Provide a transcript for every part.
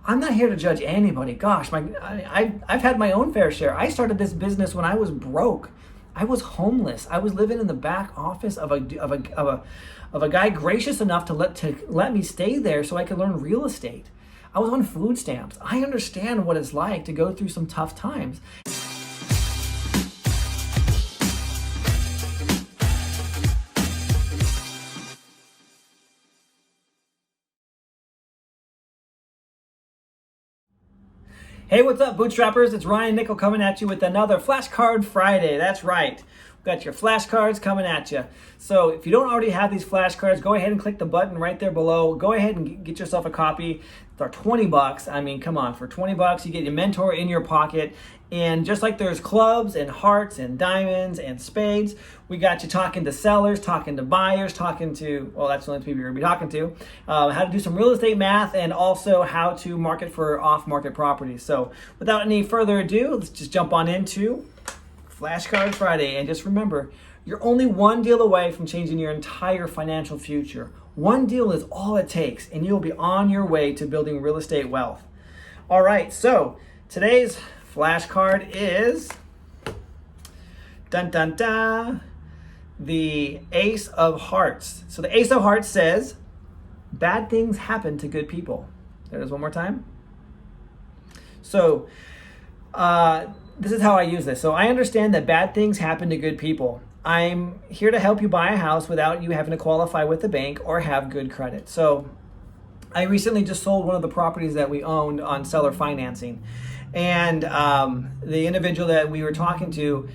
I'm not here to judge anybody. Gosh, I've had my own fair share. I started this business when I was broke. I was homeless. I was living in the back office of a guy gracious enough to let me stay there so I could learn real estate. I was on food stamps. I understand what it's like to go through some tough times. Hey, what's up, bootstrappers? It's Ryan Nickel coming at you with another Flashcard Friday. That's right. We've got your flashcards coming at you. So if you don't already have these flashcards, go ahead and click the button right there below. Go ahead and get yourself a copy. They're 20 bucks. I mean, come on, for 20 bucks, you get your mentor in your pocket. And just like there's clubs and hearts and diamonds and spades, we got you talking to sellers, talking to buyers, talking to, well, that's the only people you're gonna be talking to, how to do some real estate math, and also how to market for off-market properties. So without any further ado, let's just jump on into Flashcard Friday. And just remember, you're only one deal away from changing your entire financial future. One deal is all it takes, and you'll be on your way to building real estate wealth. All right, so today's flashcard is dun dun dun, the Ace of Hearts. So the Ace of Hearts says, bad things happen to good people. There it is one more time. So this is how I use this. So I understand that bad things happen to good people. I'm here to help you buy a house without you having to qualify with the bank or have good credit. So I recently just sold one of the properties that we owned on seller financing. And the individual that we were talking to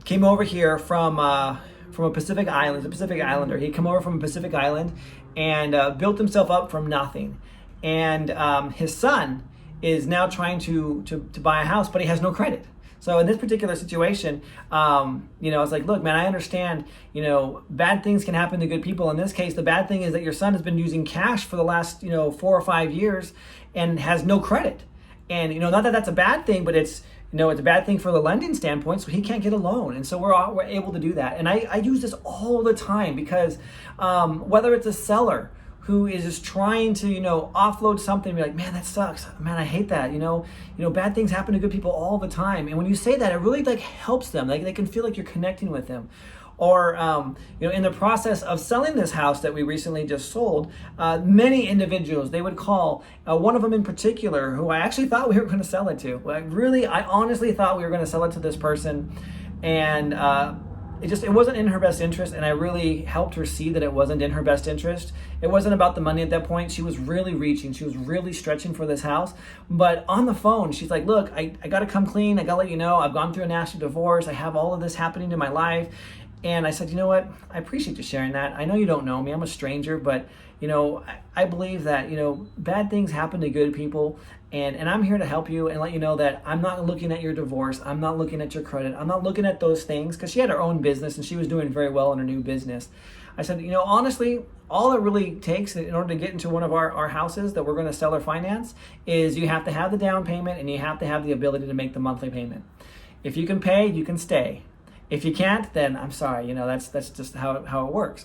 came over here from a Pacific Island, a Pacific Islander. He came over from a Pacific Island and built himself up from nothing. And his son is now trying to buy a house, but he has no credit. So in this particular situation, I was like, look, man, I understand, bad things can happen to good people. In this case, the bad thing is that your son has been using cash for the last, 4 or 5 years and has no credit. And, not that that's a bad thing, but it's a bad thing for the lending standpoint, so he can't get a loan. And so we're able to do that. And I use this all the time because whether it's a seller who is just trying to, offload something, be like, man, that sucks. Man, I hate that. Bad things happen to good people all the time. And when you say that, it really helps them. Like they can feel like you're connecting with them. Or, in the process of selling this house that we recently just sold, many individuals, they would call, one of them in particular, who I actually thought we were going to sell it to. I honestly thought we were going to sell it to this person. And it wasn't in her best interest, and I really helped her see that it wasn't in her best interest. It wasn't about the money at that point. She was really reaching. She was really stretching for this house. But on the phone, she's like, look, I got to come clean. I got to let you know, I've gone through a nasty divorce. I have all of this happening in my life. And I said, you know what? I appreciate you sharing that. I know you don't know me. I'm a stranger, but I believe that, bad things happen to good people. And I'm here to help you and let you know that I'm not looking at your divorce. I'm not looking at your credit. I'm not looking at those things, because she had her own business and she was doing very well in her new business. I said, honestly, all it really takes in order to get into one of our houses that we're going to sell or finance is you have to have the down payment and you have to have the ability to make the monthly payment. If you can pay, you can stay. If you can't, then I'm sorry. That's just how it works.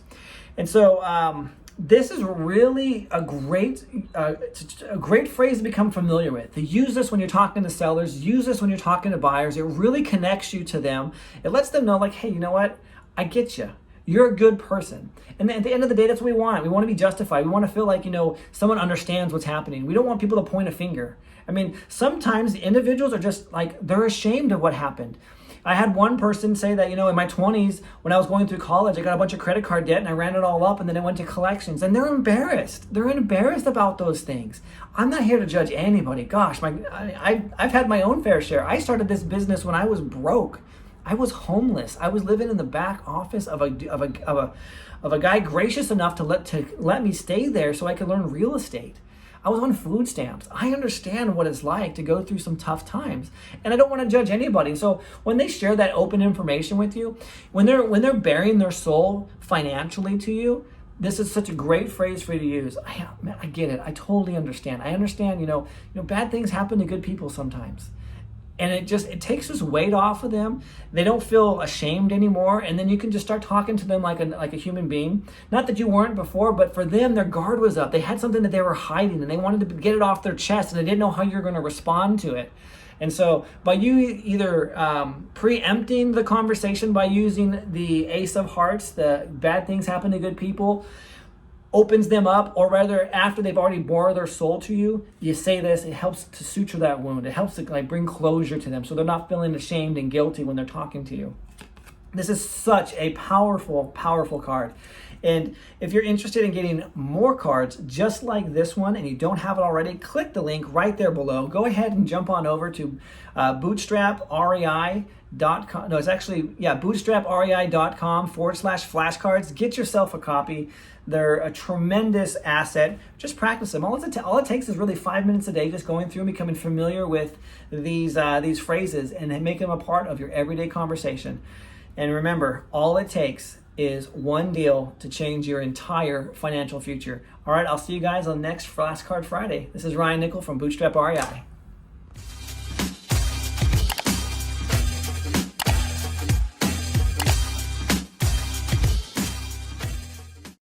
And so this is really a great phrase to become familiar with. To use this when you're talking to sellers, use this when you're talking to buyers. It really connects you to them. It lets them know, like, hey, you know what? I get you. You're a good person. And at the end of the day, that's what we want. We want to be justified. We want to feel like, someone understands what's happening. We don't want people to point a finger. I mean, sometimes the individuals are just like, they're ashamed of what happened. I had one person say that, in my 20s, when I was going through college, I got a bunch of credit card debt and I ran it all up, and then I went to collections, and they're embarrassed. They're embarrassed about those things. I'm not here to judge anybody. Gosh, I've had my own fair share. I started this business when I was broke. I was homeless. I was living in the back office of a guy gracious enough to let me stay there so I could learn real estate. I was on food stamps. I understand what it's like to go through some tough times, and I don't want to judge anybody. So when they share that open information with you, when they're bearing their soul financially to you, this is such a great phrase for you to use. I get it. I totally understand. I understand. Bad things happen to good people sometimes. And it takes this weight off of them. They don't feel ashamed anymore. And then you can just start talking to them like a human being. Not that you weren't before, but for them, their guard was up. They had something that they were hiding and they wanted to get it off their chest and they didn't know how you're going to respond to it. And so by you either preempting the conversation by using the Ace of Hearts, the bad things happen to good people, opens them up, or rather after they've already bore their soul to you, you say this, it helps to suture that wound. It helps to like bring closure to them so they're not feeling ashamed and guilty when they're talking to you. This is such a powerful, powerful card. And if you're interested in getting more cards just like this one and you don't have it already, click the link right there below. Go ahead and jump on over to bootstraprei.com. No, it's actually, bootstraprei.com/flashcards. Get yourself a copy. They're a tremendous asset. Just practice them. All it takes is really 5 minutes a day, just going through and becoming familiar with these phrases and make them a part of your everyday conversation. And remember, all it takes is one deal to change your entire financial future. All right, I'll see you guys on next Flashcard Friday. This is Ryan Nickel from Bootstrap REI.